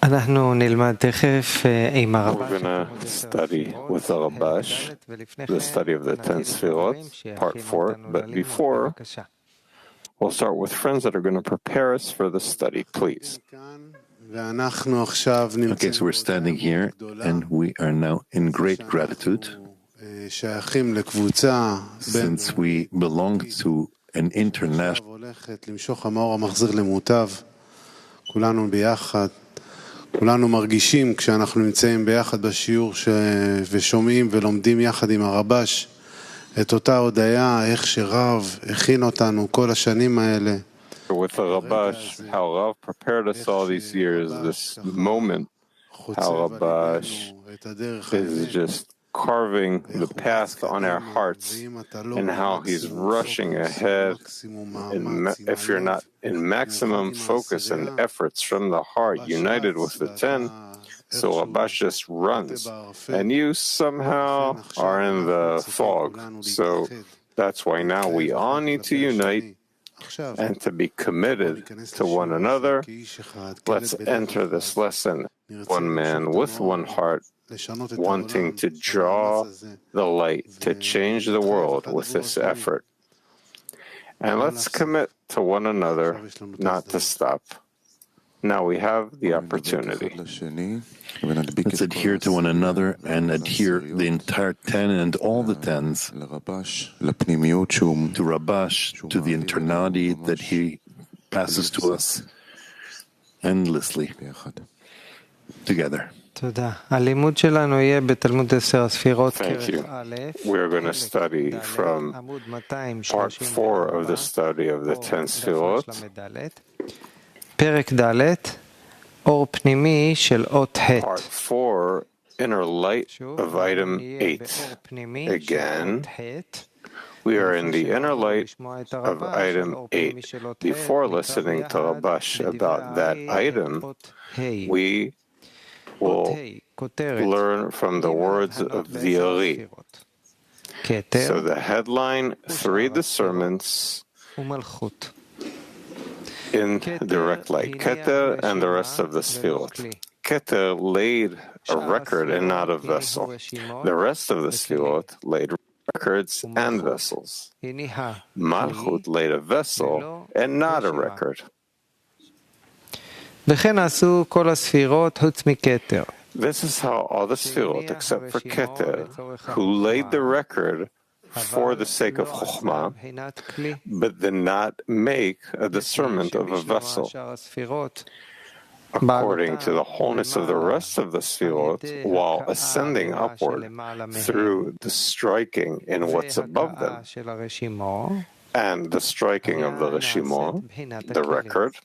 We're going to study with the Rabash, the study of the 10 Sfirot, part 4. But before, we'll start with friends that are going to prepare us for the study, please. Okay, so we're standing here, and we are now in great gratitude, since we belong to an international כולנו מרגישים כשאנחנו נמצאים ביחד בשיעור ושומעים ולומדים יחד עם הרבש את אותה הודיה, איך שרב הכין אותנו כל השנים האלה. With the Rabash, how Rav prepared us all these years, this moment, how Rabash is just carving the path on our hearts, and how he's rushing ahead. If you're not in maximum focus and efforts from the heart, united with the 10, so Rabash just runs, and you somehow are in the fog. So that's why now we all need to unite and to be committed to one another. Let's enter this lesson, one man with one heart, wanting to draw the light, to change the world with this effort. And let's commit to one another, not to stop. Now we have the opportunity. Let's adhere to one another and adhere the entire 10 and all the 10s to Rabash, to the internality that he passes to us endlessly, together. Thank you. We're going to study from part 4 of the study of the 10 Sfirot. Part 4, Inner Light of item 8. Again, we are in the inner light of item 8. Before listening to Rabash about that item, we will learn from the words of the Ari. So the headline, 3 discernments in direct light, Keter and the rest of the Sfirot. Keter laid a record and not a vessel. The rest of the Sfirot laid records and vessels. Malchut laid a vessel and not a record. This is how all the Sfirot, except for Keter, who laid the record for the sake of Chokhmah, but did not make a discernment of a vessel. According to the wholeness of the rest of the Sfirot, while ascending upward through the striking in what's above them, and the striking of the Reshimah, the record,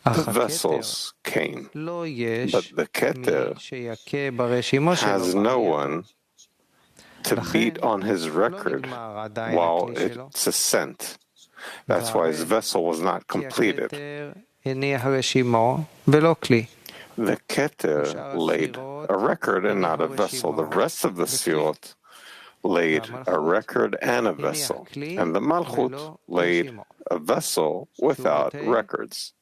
the vessels came, but the Keter has no one to beat on his record while it's ascent. That's why his vessel was not completed. The Keter laid a record and not a vessel. The rest of the Sfirot laid a record and a vessel, and the Malchut laid a vessel without records.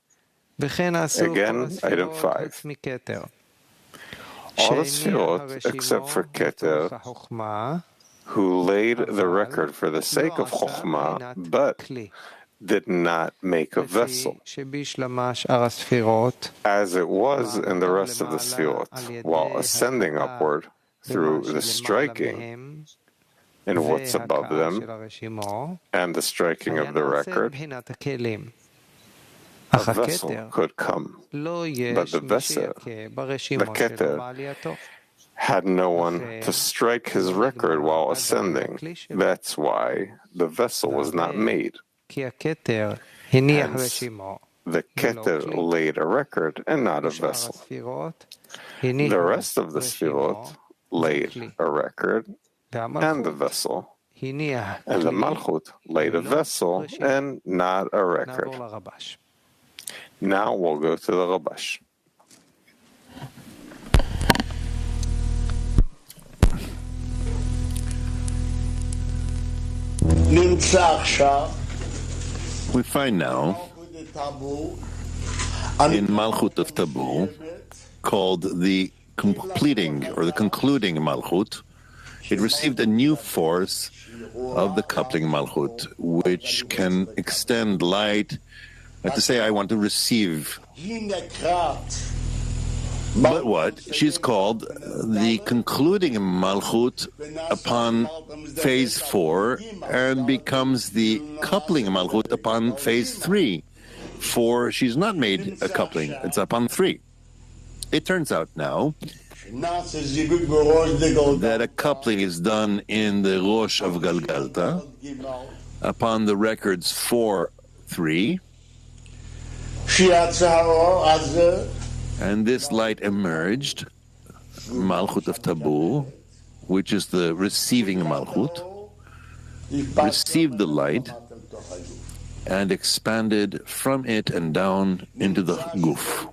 Again, item 5. All the Sfirot, except for Keter, who laid the record for the sake of Chokhmah, but did not make a vessel, as it was in the rest of the Sfirot, while ascending upward through the striking in what's above them and the striking of the record. A vessel could come, but the vessel, the Keter, had no one to strike his record while ascending. That's why the vessel was not made. Hence, the Keter laid a record and not a vessel. The rest of the Sfirot laid a record and the vessel, and the Malchut laid a vessel and not a record. Now we'll go to the Rabash. We find now in Malchut of Taboo, called the completing or the concluding Malchut, it received a new force of the coupling Malchut, which can extend light, to say, I want to receive. But what? She's called the concluding Malchut upon phase 4 and becomes the coupling Malchut upon phase 3. For she's not made a coupling, it's upon 3. It turns out now that a coupling is done in the Rosh of Galgalta upon the records 4, 3. And this light emerged, Malchut of Taboo, which is the receiving Malchut, received the light and expanded from it and down into the Guf.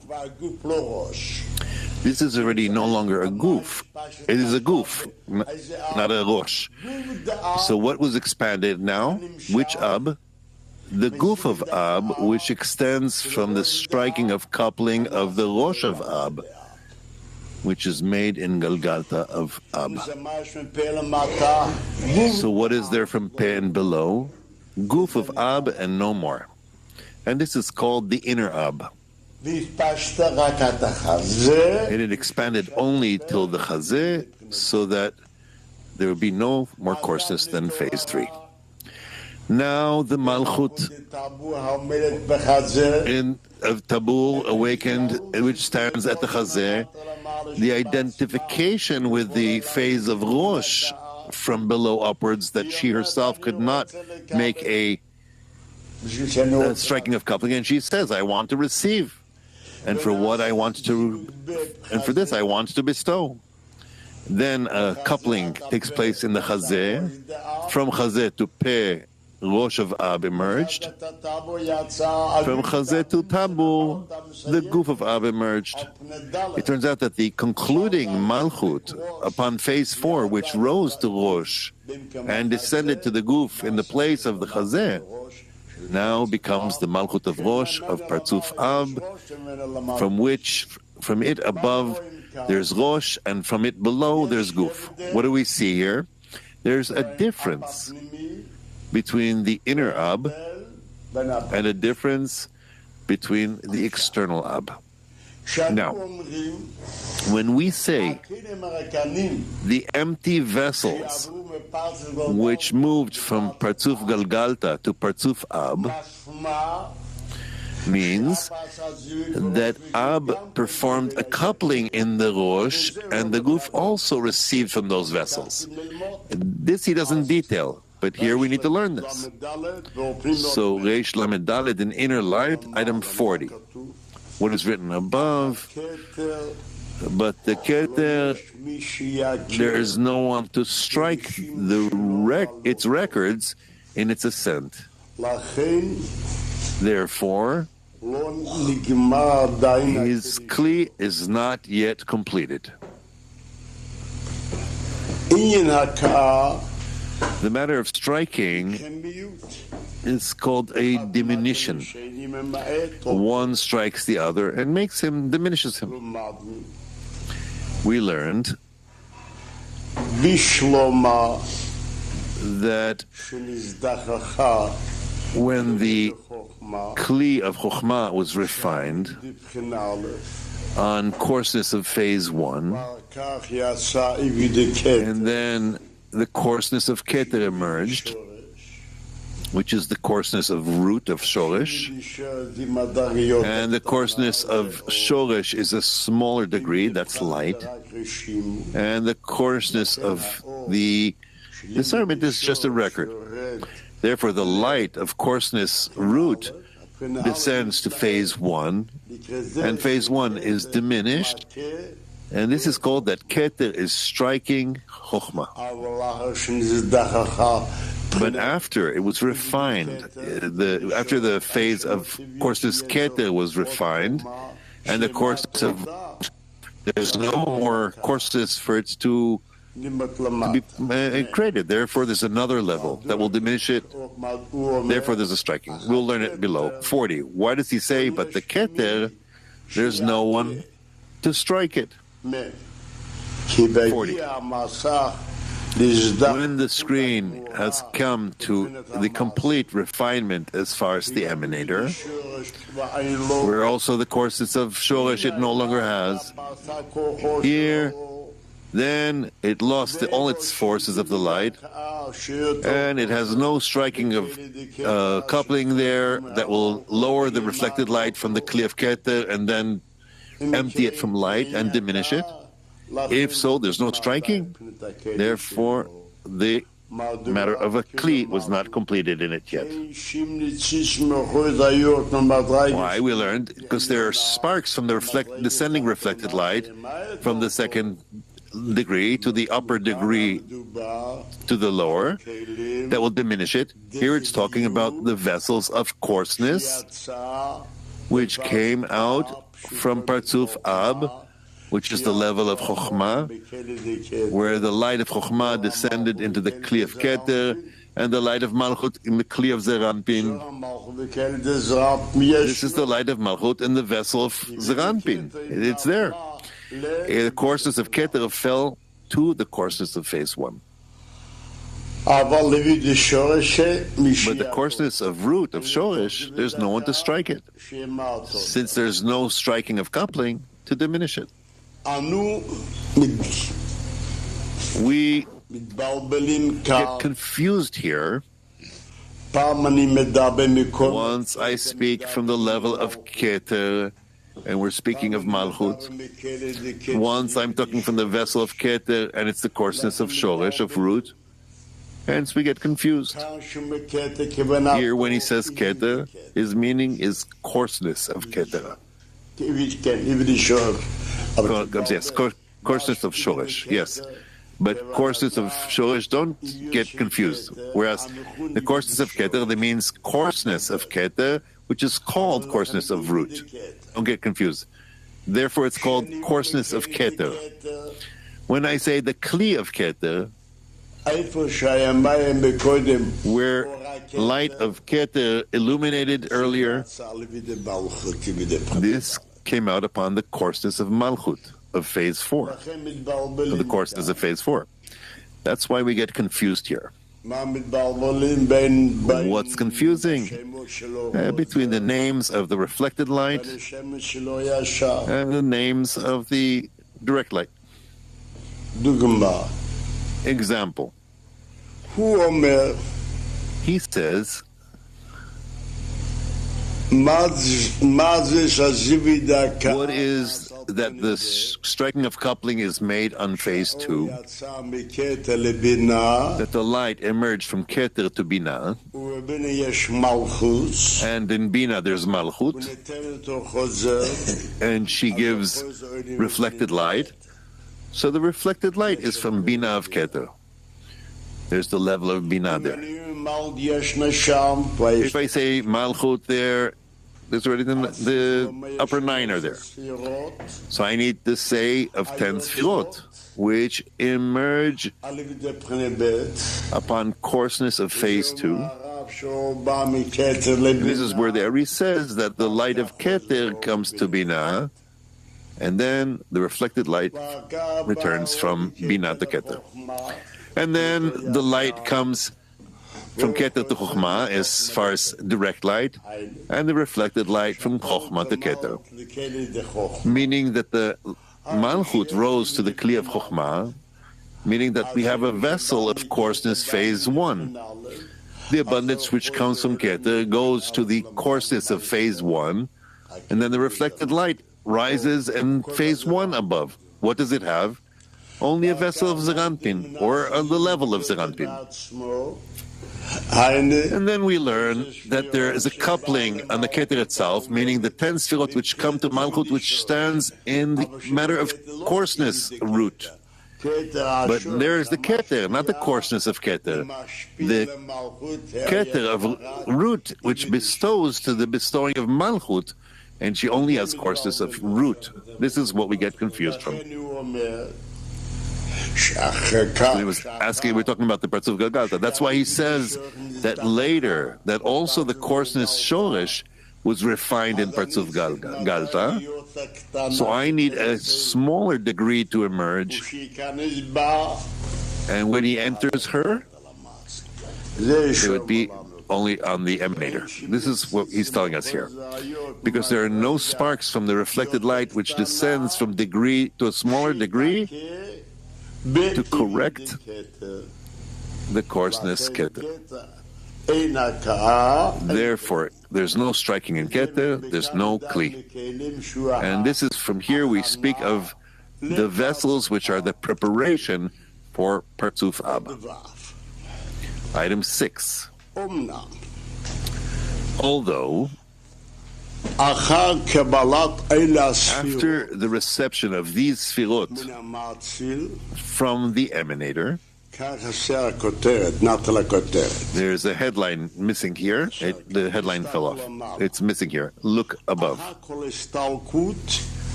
This is already no longer a Guf. It is a Guf, not a Rosh. So what was expanded now? Which Ab? The Guf of Ab, which extends from the striking of coupling of the Rosh of Ab, which is made in Galgalta of Ab. So what is there from Peh and below? Guf of Ab and no more. And this is called the inner Ab. And it expanded only till the Chazeh, so that there would be no more coarseness than phase 3. Now the Malchut of Tabul awakened, which stands at the Chazeh, the identification with the phase of Rosh from below upwards, that she herself could not make a striking of coupling, and she says, I want to receive, and for what I want to, and for this I want to bestow. Then a coupling takes place in the Chazeh. From Chazeh to Peh, Rosh of Ab emerged. From Chazeh to Tabu, the Guf of Ab emerged. It turns out that the concluding Malchut upon phase 4, which rose to Rosh and descended to the Guf in the place of the Chazeh, now becomes the Malchut of Rosh of Parzuf Ab, from it above there's Rosh, and from it below there's Guf. What do we see here? There's a difference between the inner Ab and a difference between the external Ab. Now, when we say the empty vessels which moved from Parzuf Galgalta to Parzuf Ab, means that Ab performed a coupling in the Rosh, and the Guf also received from those vessels. This he doesn't detail, but here we need to learn this. So Reish Lamed Daled in Inner Light, item 40. What is written above? But the Keter, there is no one to strike its records in its ascent. Therefore, his Kli is not yet completed. The matter of striking is called a diminution. One strikes the other and diminishes him. We learned that when the Kli of Chokhmah was refined on coarseness of phase 1, and then the coarseness of Keter emerged, which is the coarseness of root of Shoresh, and the coarseness of Shoresh is a smaller degree, that's light, and the coarseness of the discernment is just a record. Therefore, the light of coarseness root descends to phase 1, and phase 1 is diminished, and this is called that Keter is striking Chokhmah. But after it was refined, after the phase of coarseness Keter was refined, and the coarseness of, there's no more coarseness for it to be created. Therefore, there's another level that will diminish it. Therefore, there's a striking. We'll learn it below. 40. Why does he say, but the Keter there's no one to strike it. 40. When the screen has come to the complete refinement as far as the emanator, where also the courses of Shoresh it no longer has, here, then it lost all its forces of the light, and it has no striking of coupling there that will lower the reflected light from the Kli of Keter and then empty it from light and diminish it. If so, there's no striking. Therefore, the matter of a Kli was not completed in it yet. Why? We learned because there are sparks from the descending reflected light from the second degree to the upper degree to the lower that will diminish it. Here it's talking about the vessels of coarseness which came out from Partzuf Ab, which is the level of Chokhmah, where the light of Chokhmah descended into the Kli of Keter, and the light of Malchut in the Kli of Zeranpin. This is the light of Malchut in the vessel of Zeranpin. It's there. The courses of Keter fell to the courses of phase 1. But the coarseness of root, of Shoresh, there's no one to strike it, since there's no striking of coupling to diminish it. We get confused here. Once I speak from the level of Keter, and we're speaking of Malchut. Once I'm talking from the vessel of Keter, and it's the coarseness of Shoresh, of root. Hence we get confused. Here when he says Keter, his meaning is coarseness of Keter. Yes, coarseness of Shoresh, yes. But coarseness of Shoresh, don't get confused. Whereas the coarseness of Keter, that means coarseness of Keter, which is called coarseness of root. Don't get confused. Therefore, it's called coarseness of Keter. When I say the Kli of Keter, where light of Keter illuminated earlier, this came out upon the coarseness of Malchut, of phase 4, of the coarseness of phase 4. That's why we get confused here. What's confusing? Between the names of the reflected light and the names of the direct light. Example. He says, what is that the striking of coupling is made on phase 2, that the light emerged from Keter to Bina, and in Bina there's Malchut, and she gives reflected light. So the reflected light is from Bina of Keter. There's the level of Bina there. If I say Malchut there, there's already the upper 9 are there. So I need to say of 10 Sfirot, which emerge upon coarseness of phase 2. And this is where the Ari says that the light of Keter comes to Bina, and then the reflected light returns from Bina to Keter. And then the light comes from Keter to Chokhmah as far as direct light, and the reflected light from Chokhmah to Keter. Meaning that the Malchut rose to the Kli of Chokhmah, meaning that we have a vessel of coarseness phase 1. The abundance which comes from Keter goes to the coarseness of phase 1, and then the reflected light rises and phase 1 above. What does it have? Only a vessel of Zeranpin, or on the level of Zeranpin. And then we learn that there is a coupling on the Keter itself, meaning the 10 Sfirot which come to Malchut, which stands in the matter of coarseness root. But there is the Keter, not the coarseness of Keter. The Keter of root, which bestows to the bestowing of Malchut, and she only has coarseness of root. This is what we get confused from. So he was asking, we're talking about the Partzuf Galgalta. That's why he says that later, that also the coarseness Shoresh was refined in Parzuf Galta. So I need a smaller degree to emerge. And when he enters her, it would be only on the emanator. This is what he's telling us here. Because there are no sparks from the reflected light which descends from degree to a smaller degree to correct the coarseness Keter. Therefore, there's no striking in Keter, there's no Kli. And this is from here we speak of the vessels which are the preparation for Parzuf Ab. Item 6. Although, after the reception of these Sfirot from the emanator, there's a headline missing here. The headline fell off. It's missing here. Look above.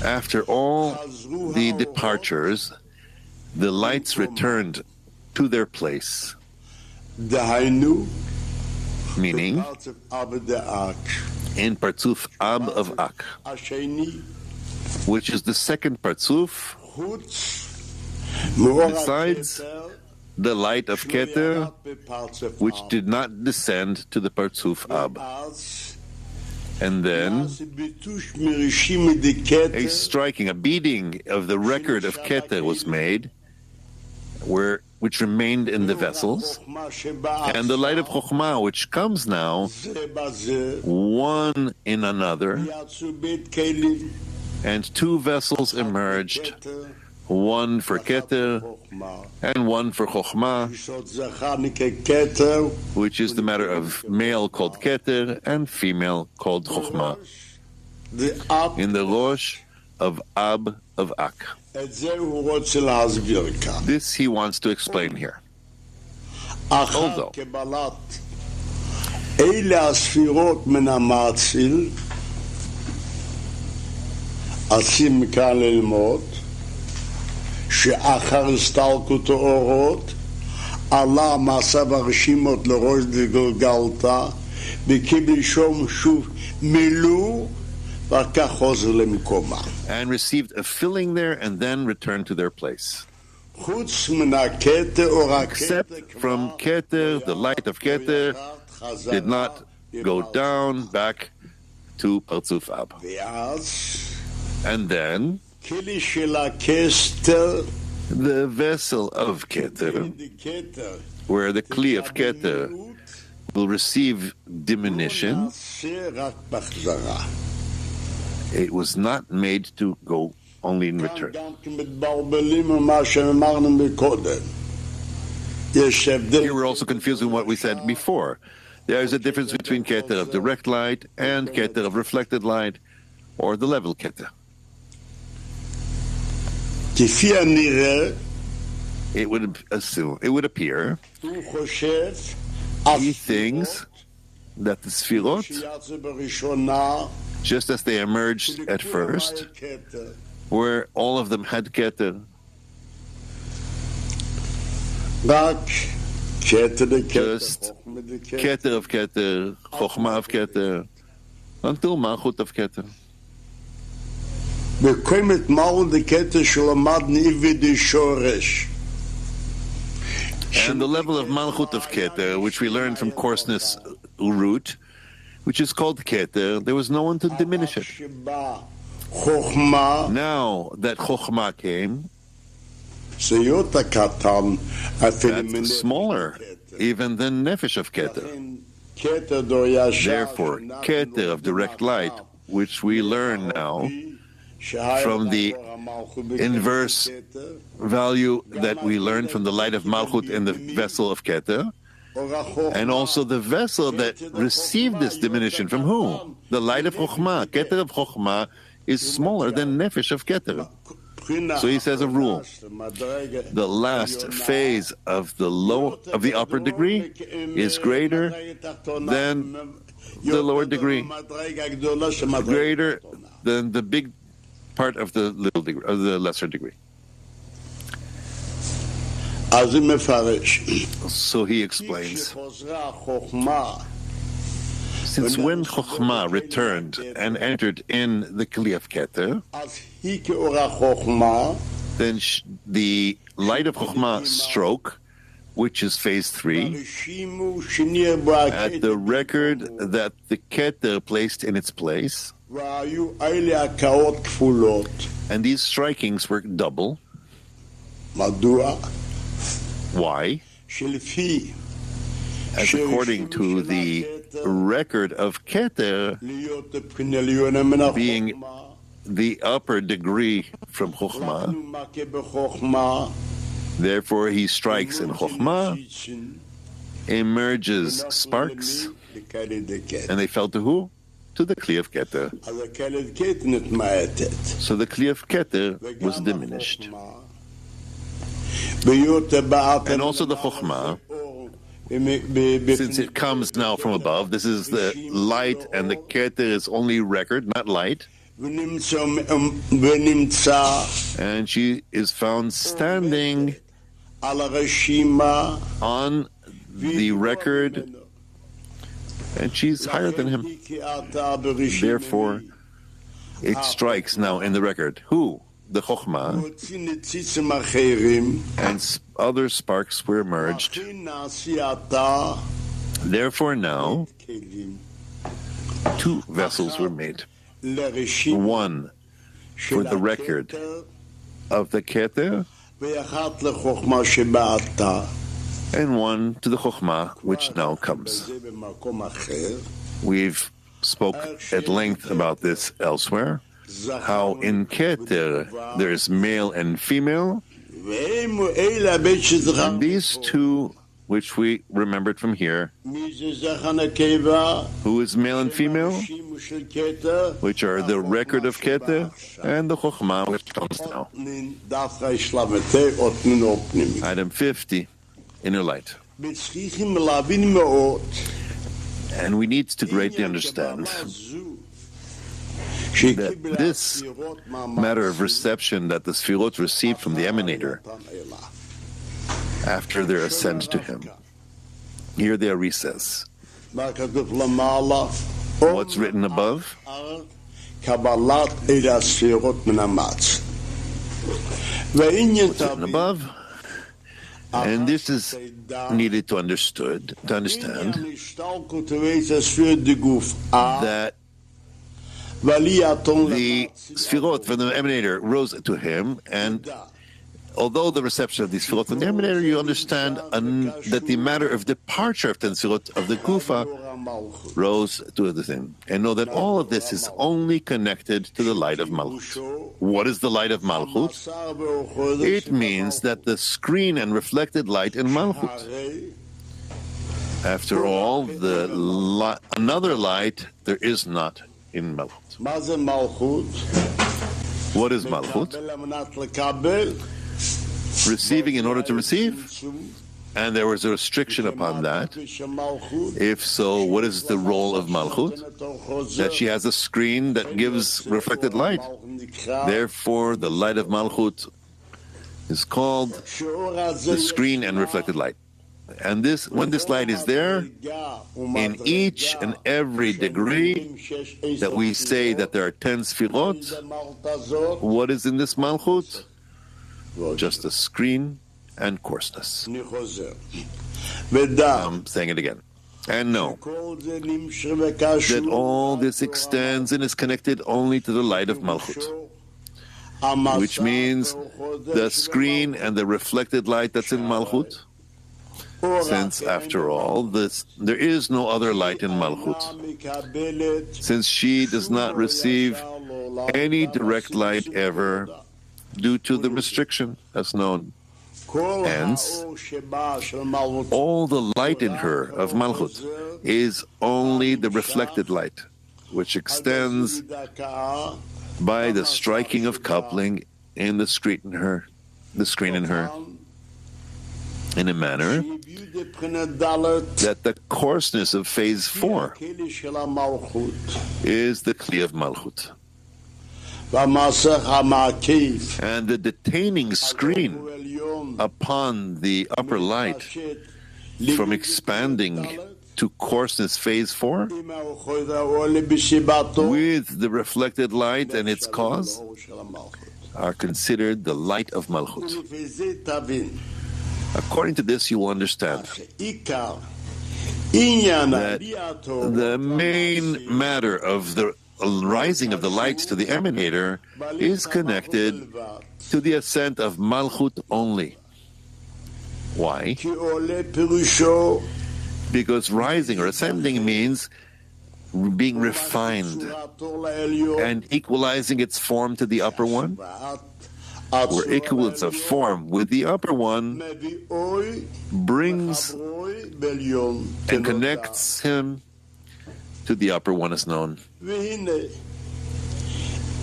After all the departures, the lights returned to their place. Meaning, in Parzuf Ab of Ak, which is the second Parzuf, besides the light of Keter, which did not descend to the Parzuf Ab. And then a striking, a beating of the record of Keter was made, which remained in the vessels, and the light of Chokhmah, which comes now, one in another, and two vessels emerged, one for Keter and one for Chokhmah, which is the matter of male called Keter and female called Chokhmah, in the Rosh of Ab of Ak. This he wants to explain here. Although, שאחר הסתלקות האורות עלה מעשיו הרשימות לראש דגלגלתא וקיבל שום שוב מילוא וכך חוזר למקומה. And received a filling there and then returned to their place. חוץ מן הכתר או Except from Keter, the light of Keter did not go down back to Parzuf Ab. And then the vessel of Keter, where the Kli of Keter will receive diminution, it was not made to go only in return. Here we're also confusing what we said before. There is a difference between Keter of direct light and Keter of reflected light, or the level Keter. It would appear he thinks that the Sfirot, just as they emerged at first, where all of them had Keter, just Keter of Keter, Chokhmah of Keter, until Malchut of Keter. And the level of Malchut of Keter, which we learned from coarseness root, which is called Keter, there was no one to diminish it. Now that Chokhmah came, that's smaller even than Nefesh of Keter. Therefore, Keter of direct light, which we learn now from the inverse value that we learned from the light of Malchut in the vessel of Keter, and also the vessel that received this diminution from whom? The light of Chokhmah. Keter of Chokhmah is smaller than Nefesh of Keter. So he says a rule: the last phase of the upper degree is greater than the lower degree, greater than the big part of the little degree, of the lesser degree. So he explains. Since when Chokhmah returned and entered in the Kli of Keter, then the light of Chokhmah stroke, which is phase 3, at the record that the Keter placed in its place, and these strikings were double. Why? As according to the record of Keter being the upper degree from Chokhmah, therefore he strikes in Chokhmah, emerges sparks, and they fell to who? To the Kli of Keter. So the Kli of Keter was diminished. And also the Chokhmah, since it comes now from above, this is the light, and the Keter is only record, not light. And she is found standing on the record, and she's higher than him. Therefore, it strikes now in the record. Who? The Chokhmah, and other sparks were emerged. Therefore now, 2 vessels were made. One for the record of the Keter, and one to the Chokhmah, which now comes. We've spoke at length about this elsewhere, how in Keter there is male and female, and these 2, which we remembered from here, who is male and female, which are the record of Keter, and the Chokhmah, which comes now. Item 50, inner light. And we need to greatly understand that this matter of reception that the Sfirot received from the emanator after their ascent to him, here they are recess. What's written above? What's written above? And this is needed to understand that the Sfirot from the emanator rose to him, and although the reception of these Sfirot from the emanator, you understand that the matter of departure of the Sfirot of the Gufa rose to the thing. And know that all of this is only connected to the light of Malchut. What is the light of Malchut? It means that the screen and reflected light in Malchut. After all, another light there is not in Malchut. What is Malchut? Receiving in order to receive, and there was a restriction upon that. If so, what is the role of Malchut? That she has a screen that gives reflected light. Therefore, the light of Malchut is called the screen and reflected light. And this, when this light is there, in each and every degree that we say that there are 10 Sfirot, what is in this Malchut? Just a screen and coarseness. I'm saying it again. And know that all this extends and is connected only to the light of Malchut, which means the screen and the reflected light that's in Malchut, since after all, there is no other light in Malchut, since she does not receive any direct light ever due to the restriction as known. Hence, all the light in her of Malchut is only the reflected light, which extends by the striking of coupling in the screen in her, in a manner that the coarseness of phase 4 is the Kli of Malchut. And the detaining screen upon the upper light from expanding to coarseness phase 4 עם האוחות העולה בסיבתו, with the reflected light and its cause האור של המלכות. are considered the light of Malchut. ולפי זה תבין, According to this, you will understand עיקר עניין that עלייתו, the main matter of the rising of the lights to the emanator is connected to the ascent of Malchut only. Why? כי עולה פירושו Because rising or ascending means being refined צורתו לעליון, and equalizing its form to the upper one, where equalence of form with the upper one מביאוי brings חברוי בעליון and כנודע. connects him to the upper one as known. והנה,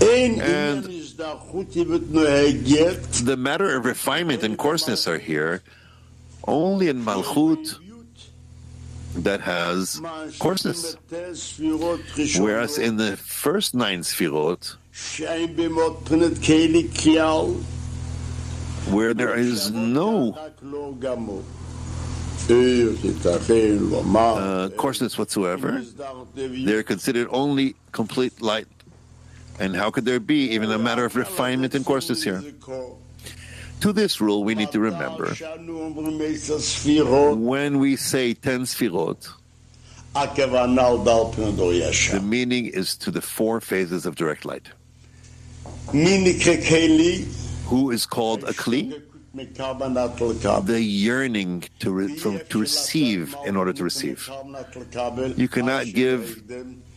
אין עניין And הזדרכות ותנוהגת the matter of refinement and coarseness are here only in Malchut that has coarseness. Whereas in the first 9 Sfirot, שאין במות פנת כלי כלל, where there is no רק לא גמור. ייתכן לומר, coarseness whatsoever, they're considered only complete light. And how could there be even a matter of refinement and coarseness here? To this rule, we need to remember שאנו אומרים 10 ספירות, when we say 10 Sfirot, הכוונה על דל פני דור ישר. the meaning is to the 4 phases of direct light. מי נקרא כלי? Who is called a Kli? מקרבנת לקבל. The yearning to receive in order to receive. You cannot give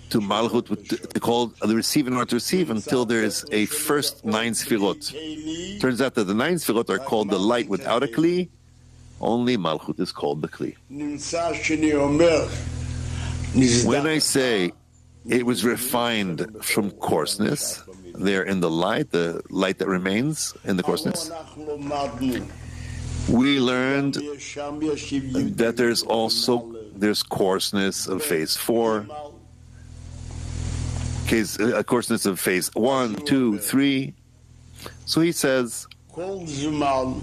to Malchut to call the receive in order to receive until there is a first 9 Sfirot. Turns out that the 9 Sfirot are called the light without a Kli. Only Malchut is called the Kli. נמצא שאני אומר, When I say it was refined from coarseness, there in the light that remains in the coarseness, אנחנו למדנו, we learned שם יש that there's coarseness of phase 4, coarseness of phase 1, 2, 3. So he says, כל זמן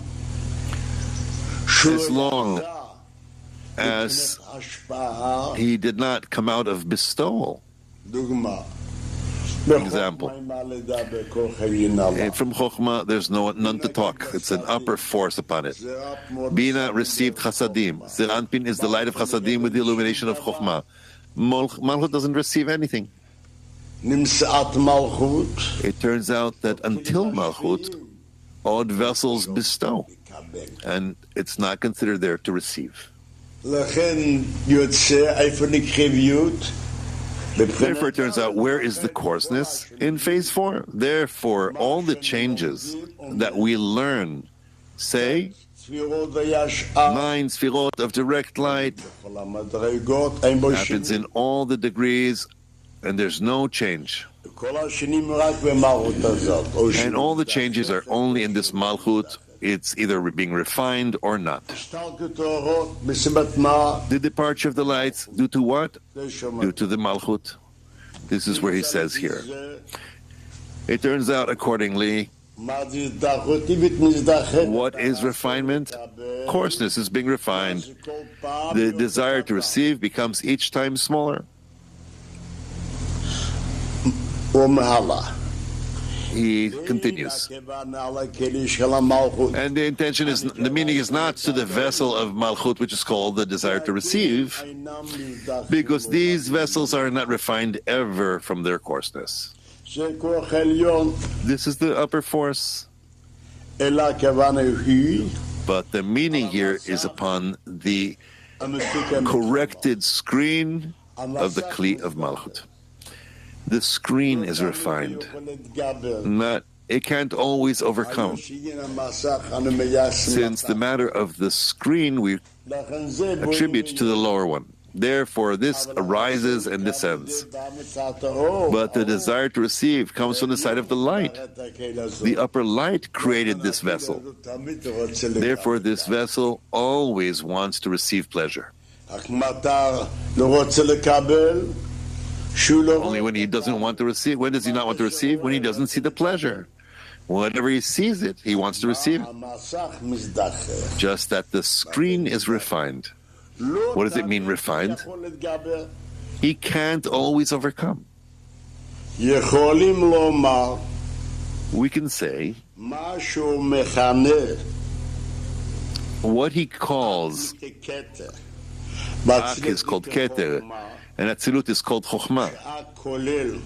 as long as השפעה, he did not come out of bestowal. דוגמה. Example. בחוכמה And from Chokhmah, there's none to talk. It's an upper force upon it. Bina received Chasadim. Zeranpin is the light of Chasadim with the illumination of Chokhmah. Malchut doesn't receive anything. נמצאת מלכות, It turns out that until Malchut, odd vessels bestow, and it's not considered there to receive. לכן יוצא איפה נקרביות, Therefore, it turns out, where is the coarseness? In phase 4. Therefore, all the changes that we learn, say, ספירות הישעה, 9 Sfirot of direct light, כל המדרגות, אין בו happens in all the degrees, and there's no change. כל השנים רק במלכות הזאת, או And all the changes are only in this Malchut. It's either being refined or not. השתלקות האורות, מסיבת מה? The departure of the lights, due to what? זה שומע. Due to the Malchut. This is where he says here. It turns out, accordingly, מה זה הזדרכותית מזדחת? what is refinement? Coarseness is being refined. The desire to receive becomes each time smaller. ומהלך. He continues. And the intention is, the meaning is not to the vessel of Malchut, which is called the desire to receive, because these vessels are not refined ever from their coarseness. This is the upper force. But the meaning here is upon the corrected screen of the Kli of Malchut. The screen is refined. It can't always overcome. Since the matter of the screen we attribute to the lower one. Therefore, this arises and descends. But the desire to receive comes from the side of the light. The upper light created this vessel. Therefore, this vessel always wants to receive pleasure. Only when he doesn't want to receive. When does he not want to receive? When he doesn't see the pleasure. Whenever he sees it, he wants to receive it. Just that the screen is refined. What does it mean, refined? He can't always overcome. יכולים לומר We can say מה שהוא מכנה what he calls ככתר. Ak is called Keter, and Atzilut is called Chokhmah, כולל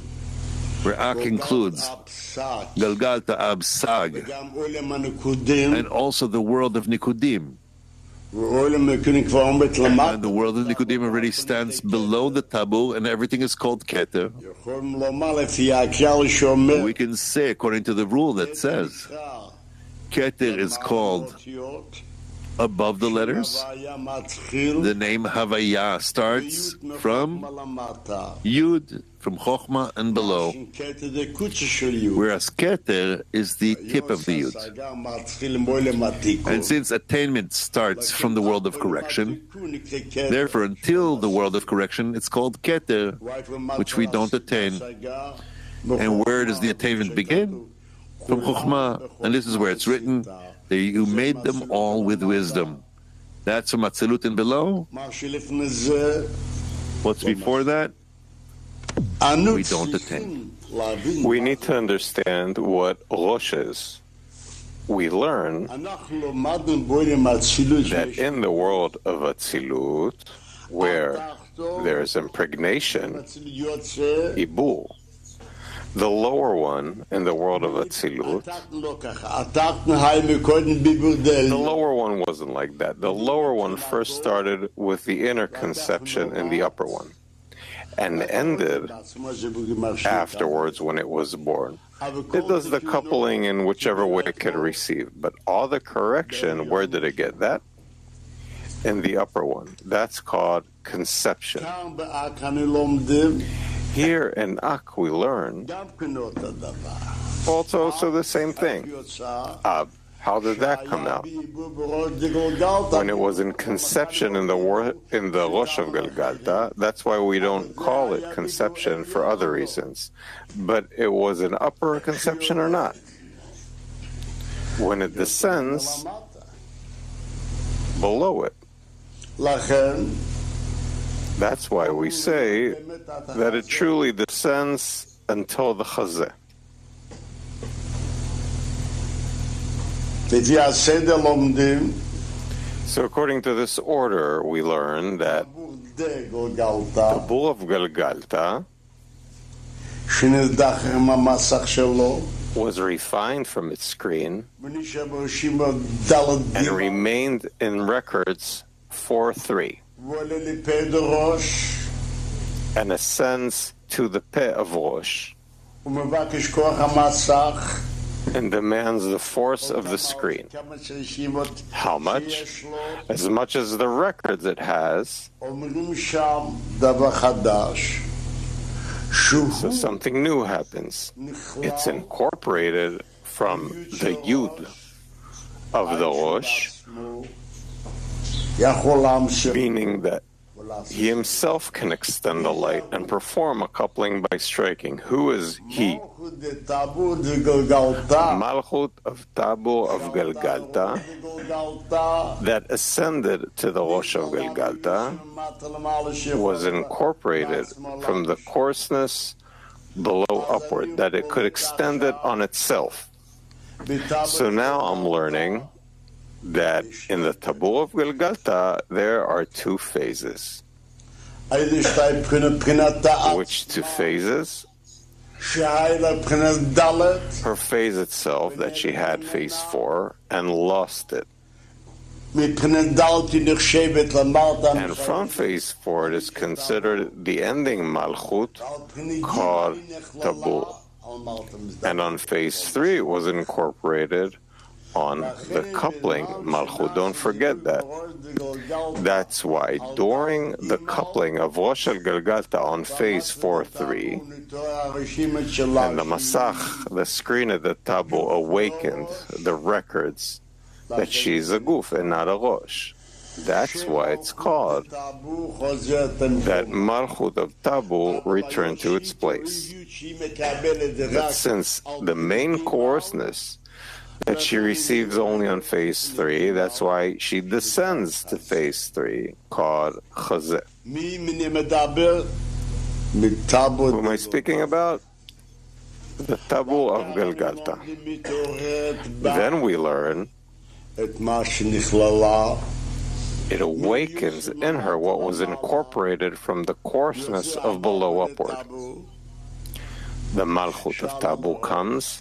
where Ak includes הפסק Galgalta Absag, וגם עולם הנקודים and also the world of Nikudim. ועולם הנקודים כבר עומד למטה. And the world of Nikudim already stands below the tabu, and everything is called Keter. יכולים לומר לפי הכלל שאומר We can say, according to the rule that says, Keter is called above the letters. היה מתחיל The name Havaya starts from Yud, from Chokhmah and below, כתר דקוצה של יוד. whereas Keter is the tip of the Yud. השגה מתחיל עם עולם התיקון. And since attainment starts from the world of correction, therefore until the world of correction, it's called Keter, which we don't attain. And where does the attainment begin? From Chokhmah. And this is where it's written, that you made them all with wisdom. That's from Atzilut and below. מה שלפני זה, What's before that? אנו We don't צריכים להבין. We need to understand what Rosh is. We learn אנחנו למדנו בעולם האצילות that in the world of Atzilut, where there's impregnation, האצילות יוצא, Ibul, the lower one in the world of Atzilut, התחתנו לא ככה, התחתנו היו מקודם ביבודל. the lower one wasn't like that. The lower one first started with the inner conception in the upper one and ended afterwards when it was born. It does the coupling in whichever way it could receive. But all the correction, where did it get that? In the upper one. That's called conception. כאן באק אנו לומדים, Here in Ak we learn גם כן אותו דבר. also the same thing. יוצא, Ab, how did that come out? ביבוא בראש דגלגלתא. When it was in conception in the Rosh of Galgalta, that's why we don't call it conception for other reasons. But it was an upper conception or not? When it descends below it, לכן, that's why we say that it truly descends until the Chazeh. לפי הסדר לומדים, So according to this order, we learn that the דגלגלתא, bull of Galgalta שנרדך עם המסך שלו, was refined from its screen ונשאר ברשימה דלת and דימה, remained in records 4-3 ועולה לפה דראש, and ascends to the Peh of Rosh ומבקש כוח המסך, and demands the force of the screen. כמה שרשימות How much? שיש לו, As much as the records it has, אומרים שם דבר חדש, שהוא so something new happens. It's נכלל incorporated from the Yud of the Rosh, יכול להמשיך meaning that ולעשות. he himself can extend the light and perform a coupling by striking. Who is he? מלכות דטאבו דגלגלתא, Malchut of Tabu of Galgalta דגלגלתא, that ascended to the Rosh of Galgalta was incorporated from the coarseness below upward, that it could extend it on itself. So now I'm learning that in the Tabu of Galgalta there are two phases. איזה שתי בחינת דעת, Which two phases? שהי לה בחינת דלת, Her phase itself, that she had phase 4 and lost it. מבחינת דלת היא נחשבת למטה, And from phase 4 it is considered the ending Malchut called Tabu. And on phase 3 it was incorporated on the coupling Malchut. Don't forget that. That's why during the coupling of Rosh al Galgalta on phase 4-3, and the Masach, the screen of the Tabu, awakened the records that she's a Guf and not a Rosh. That's why it's called that Malchut of Tabu returned to its place. That since the main coarseness that she receives only on phase 3. That's why she descends to phase 3, called Chazeh. Who am I speaking about? The Tabu of Galgalta. Then we learn it awakens in her what was incorporated from the coarseness of below upward. The Malchut of Tabu comes,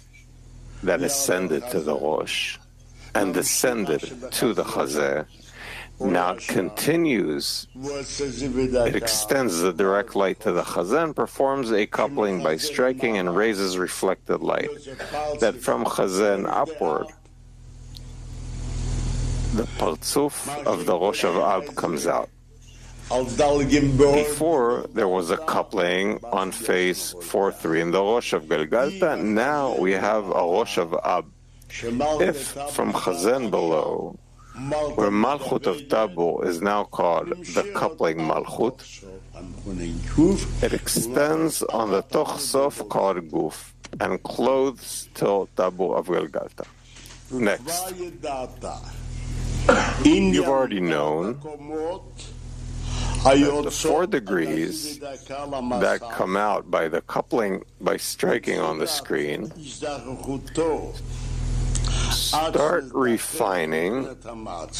that ascended to the Rosh and descended to the Chazeh. Now it continues, it extends the direct light to the Chazeh and performs a coupling by striking and raises reflected light, that from Chazeh and upward, the Partzuf of the Rosh of Ab comes out. Before, there was a coupling on phase 4-3 in the Rosh of Galgalta. Now we have a Rosh of Ab. If from Chazeh below, where Malchut of Tabu is now called the coupling Malchut, it extends on the Toch Sof called Guf and clothes till Tabu of Galgalta. Next. You've already known that the 4 degrees that come out by the coupling, by striking on the screen, start refining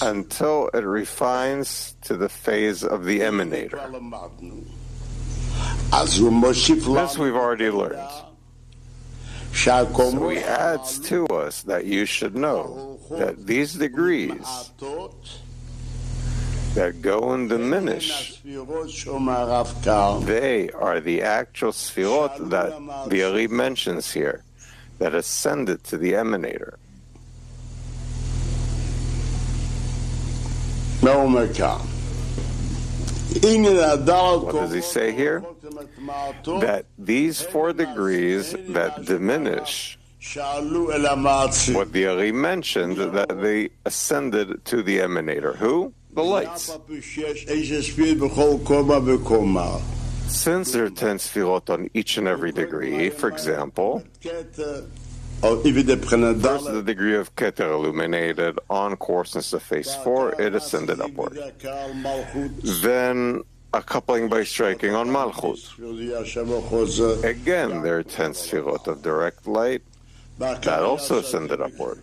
until it refines to the phase of the emanator. This we've already learned. So he adds to us that you should know that these degrees that go and diminish, they are the actual sfirot that the Ari mentions here, that ascended to the emanator. What does he say here? That these 4 degrees that diminish, what the Ari mentioned, that they ascended to the emanator. Who? The lights. Since there are 10 sfirot on each and every degree, for example, first the degree of Keter illuminated on coarseness of phase 4, it ascended upward. Then a coupling by striking on Malchut. Again, there are 10 sfirot of direct light that also ascended upward.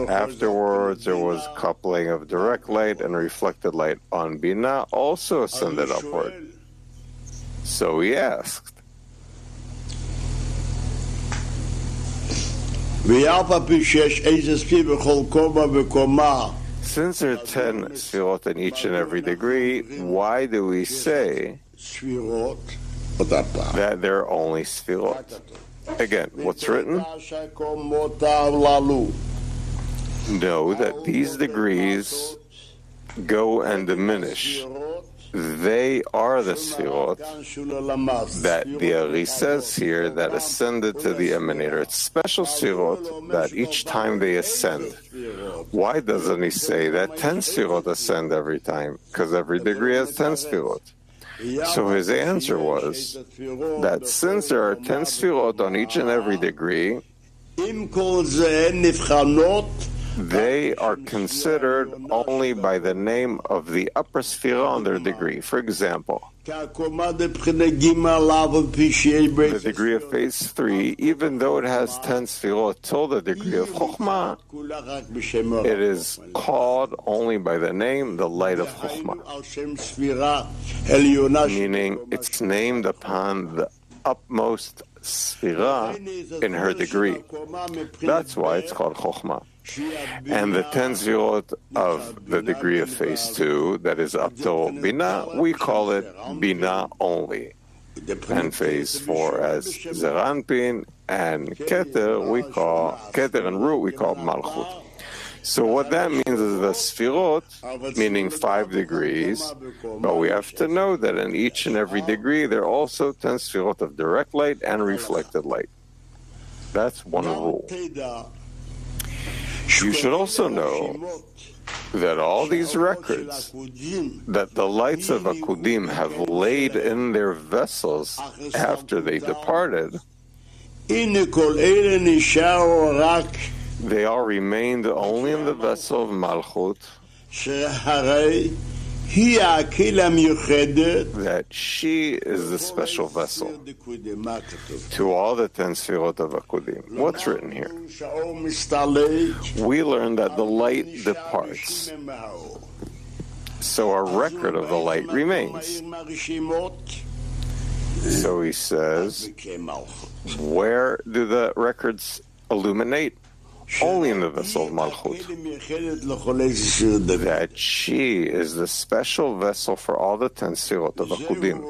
Afterwards, there was coupling of direct light and reflected light on Binah, also ascended upward. So he asked, since there are 10 sfirot in each and every degree, why do we say that there are only sfirot? Again, what's written? Know that these degrees go and diminish. They are the sfirot that the Ari says here that ascended to the emanator. It's special sfirot that each time they ascend. Why doesn't he say that 10 sfirot ascend every time? Because every degree has 10 sfirot. So his answer was that since there are 10 sfirot on each and every degree, they are considered only by the name of the upper sphera on their degree. For example, the degree of phase 3, even though it has 10 sfirot till the degree of Chokhmah, it is called only by the name, the light of Chokhmah, meaning it's named upon the upmost sphera in her degree. That's why it's called Chokhmah. And the 10 sfirot of the degree of phase 2, that is up till Binah, we call it Binah only. And phase 4 as Zeranpin, and Keter we call Keter and Root we call Malchut. So what that means is the sfirot, meaning 5 degrees, but we have to know that in each and every degree there are also 10 sfirot of direct light and reflected light. That's one rule. You should also know that all these records that the lights of Akudim have laid in their vessels they all remained only in the vessel of Malchut, שהרי היא הכלי המיוחדת that she is the special vessel מה כתוב? to all the 10 Sfirot of Akudim. What's written here? שהאור מסתלק, We learn that the light departs, so a record of the light remains. So he says, where do the records illuminate? Only in the vessel of Malchut. That she is the special vessel for all the 10 Sfirot of Akudim.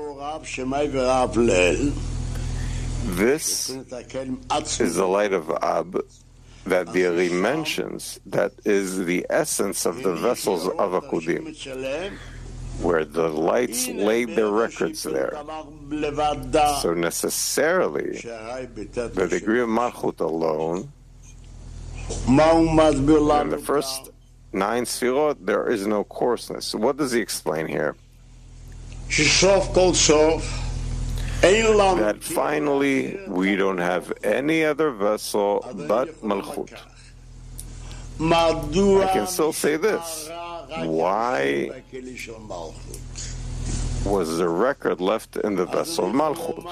This is the light of Ab that the Ari mentions, that is the essence of the vessels of Akudim, where the lights laid their records there. So necessarily, the degree of Malchut alone, in the first 9 Sfirot, there is no coarseness. What does he explain here? That finally, we don't have any other vessel but Malchut. I can still say this. Why was the record left in the vessel of Malchut?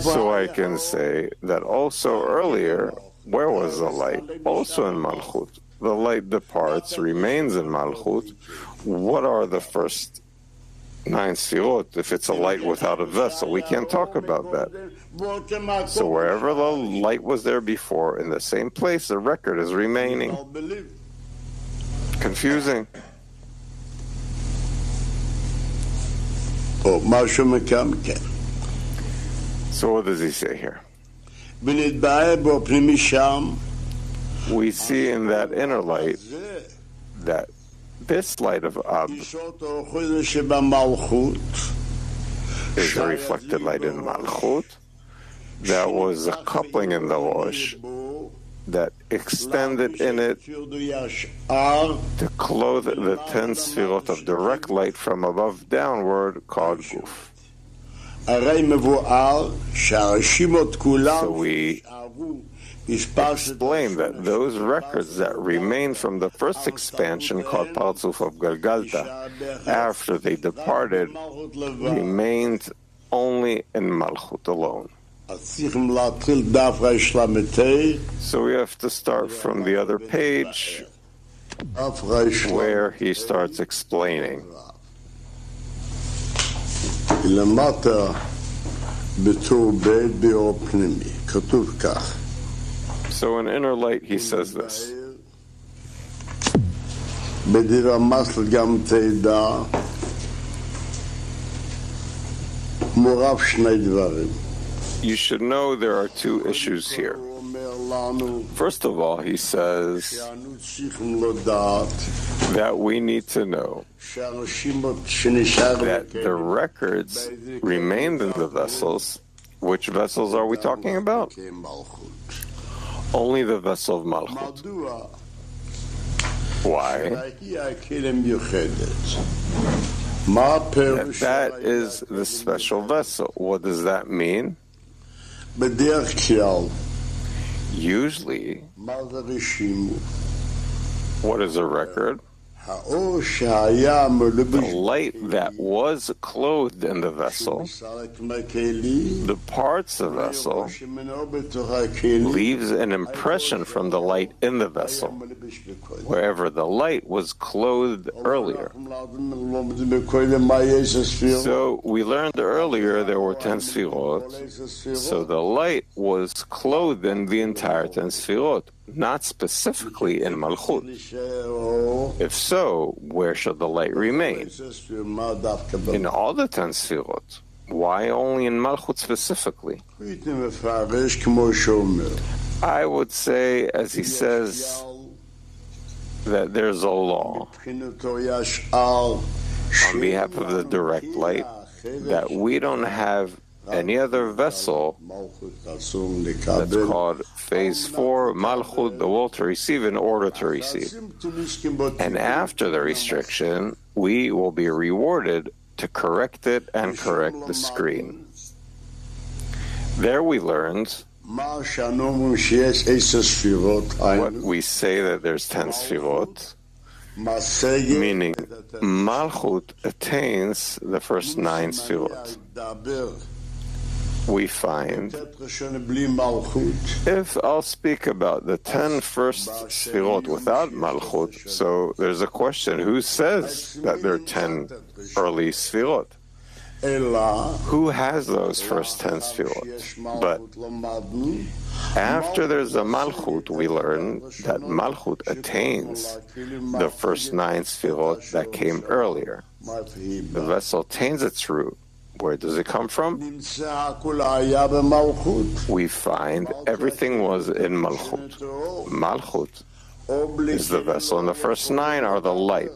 So I can say that also earlier, where was the light? Also in Malchut. The light departs, remains in Malchut. What are the first 9 Sfirot if it's a light without a vessel? We can't talk about that. So wherever the light was there before, in the same place, the record is remaining. Confusing. So what does he say here? We see in that inner light that this light of Ab is the reflected light in Malchut. That was a coupling in the Rosh that extended in it to clothe the 10 Sfirot of direct light from above downward called Guf. So we explain that those records that remain from the first expansion called Parzuf of Galgalta, after they departed, remained only in Malchut alone. So we have to start from the other page where he starts explaining. So in inner light he says this. You should know there are 2 issues here. First of all, he says that we need to know that the records remained in the vessels. Which vessels are we talking about? Only the vessel of Malchut. Why? That is the special vessel. What does that mean? Usually, what is a record? The light that was clothed in the vessel, the parts of the vessel, leaves an impression from the light in the vessel, wherever the light was clothed earlier. So we learned earlier there were 10 Sfirot, so the light was clothed in the entire 10 Sfirot, not specifically in Malchut. If so, where should the light remain? In all the 10 Sfirot. Why only in Malchut specifically? I would say, as he says, that there's a law on behalf of the direct light that we don't have any other vessel that's called phase 4, Malchut, the will to receive in order to receive. And after the restriction, we will be rewarded to correct it and correct the screen. There we learned What we say that there's 10 sfirot, meaning Malchut attains the first 9 sfirot. We find, if I'll speak about the 10 first sfirot without Malchut, so there's a question, who says that there are 10 early sfirot? Who has those first 10 sfirot? But after there's a Malchut, we learn that Malchut attains the first 9 sfirot that came earlier. The vessel attains its root. Where does it come from? We find everything was in Malchut. Malchut is the vessel, and the first 9 are the light.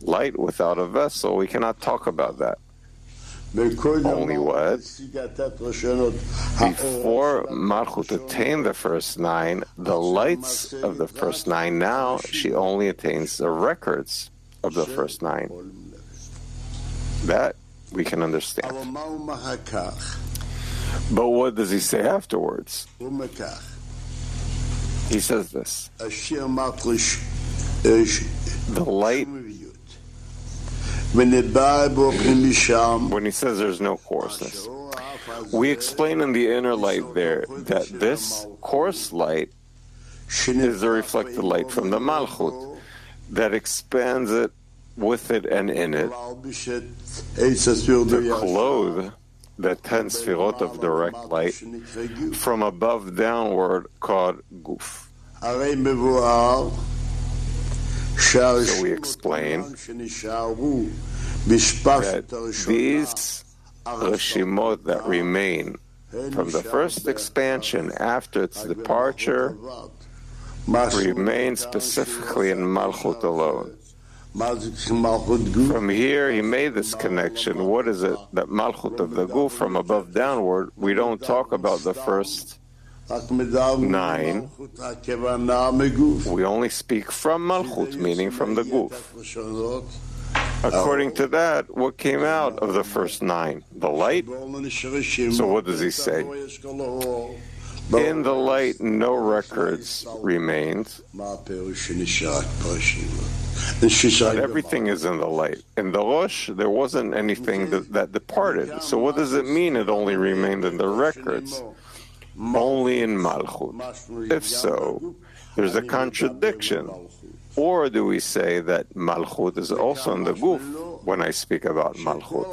Light without a vessel, we cannot talk about that. Only what? Before Malchut attained the first 9, the lights of the first 9, now she only attains the records of the first 9. That we can understand. But what does he say afterwards? He says this. The light, when he says there's no coarseness, we explain in the inner light there that this coarse light is the reflected light from the Malchut that expands it with it and in it to clothe the 10 sfirot of direct light from above downward called guf. So we explain that these reshimot that remain from the first expansion after its departure remain specifically in Malchut alone. From here, he made this connection. What is it that Malchut of the Guf from above downward? We don't talk about the first 9. We only speak from Malchut, meaning from the Guf. According to that, what came out of the first 9? The light? So what does he say? In the light, no records remained. But everything is in the light. In the Rosh, there wasn't anything that departed. So what does it mean it only remained in the records? Only in Malchut. If so, there's a contradiction. Or do we say that Malchut is also in the Guf when I speak about Malchut?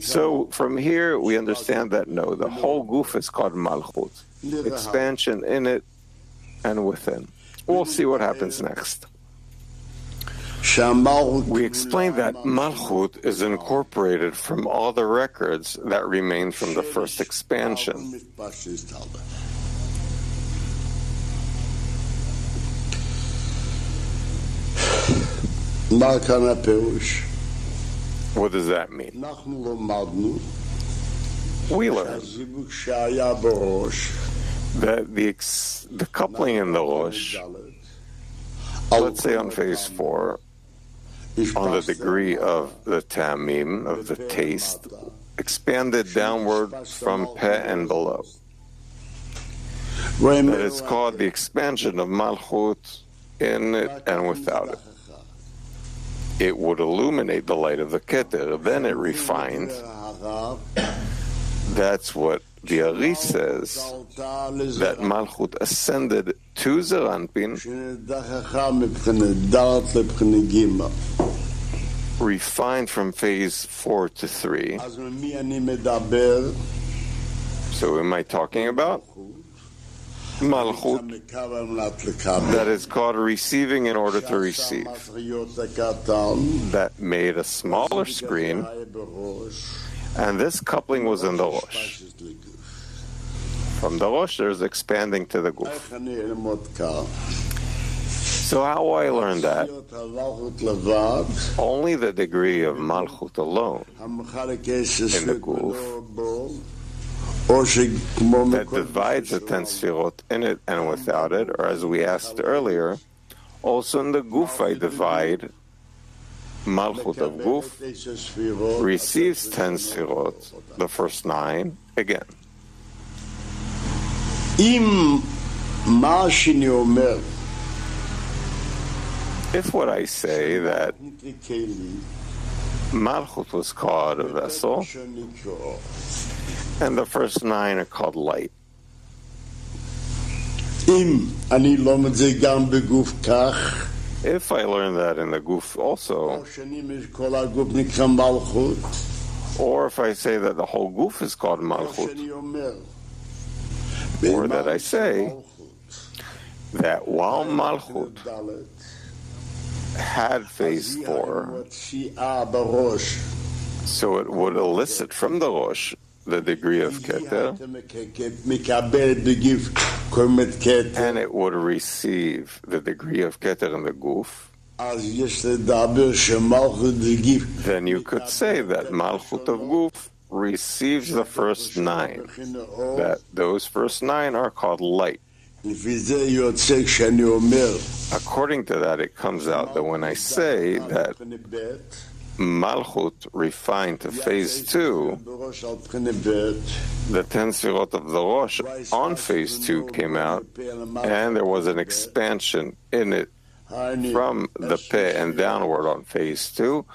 So from here, we understand that no, the whole Guf is called Malchut. Expansion in it and within. We'll see what happens next. We explained that Malchut is incorporated from all the records that remain from the first expansion. What does that mean? We learned that the coupling in the Rosh, let's say on phase 4, on the degree of the tamim, of the taste, expanded downward from peh and below. That is called the expansion of Malchut in it and without it. It would illuminate the light of the Keter, then it refined. That's what the Ari says, that Malchut ascended to Zeranpin, refined from phase 4 to 3. So am I talking about? Malchut, that is called receiving in order to receive. That made a smaller screen, and this coupling was in the Rosh. From the Rosh, there's expanding to the Guf. So how I learned that? Only the degree of Malchut alone in the Guf that divides the 10 sfirot in it and without it, or as we asked earlier, also in the Guf I divide Malchut of Guf, receives 10 sfirot, the first 9, again. אם מה שאני אומר If what I say that נקרא כלי, Malchut was called a vessel, and the first 9 are called light. אם אני לומד את זה גם בגוף כך, If I learn that in the Guf also, שנים כל הגוף נקרא מלכות, or if I say that the whole Guf is called Malchut, שאני אומר, or that I say that while Malchut had phase 4, מוציאה בראש, so it would elicit from the Rosh the degree of Keter, מקבל בגוף קורמת כתר, and it would receive the degree of Keter in the Guf, אז יש לדבר שמלכות בגוף, then you could say that Malchut of Guf receives the first 9, that those first 9 are called light. לפי זה יוצא כשאני אומר, According to that, it comes out that when I say that Malchut refined to phase 2, בראש על בחינה ב', the 10 Sfirot of the Rosh on phase 2 came out, and there was an expansion in it from the Peh and downward on phase 2,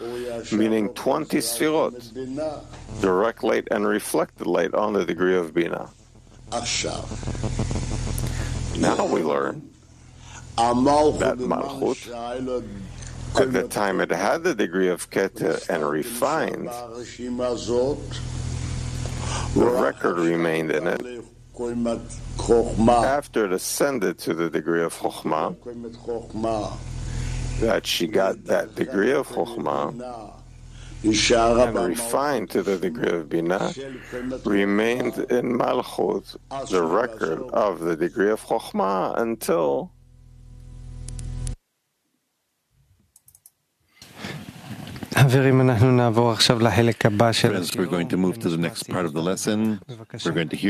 meaning 20 Sfirot, direct light and reflected light on the degree of Bina. עכשיו, Now we learn that Malchut, at the time it had the degree of Keter and refined, ברשימה הזאת, the record remained in it. קורמת חוכמה, After it ascended to the degree of Chokhmah, קורמת חוכמה, that she got that degree of Chokhmah נשארה and refined to the degree of Binah, remained in Malchut, the record of the degree of Chokhmah, until חברים, אנחנו נעבור עכשיו לחלק הבא של Friends, we're going to move to the next part of the lesson. We're going to hear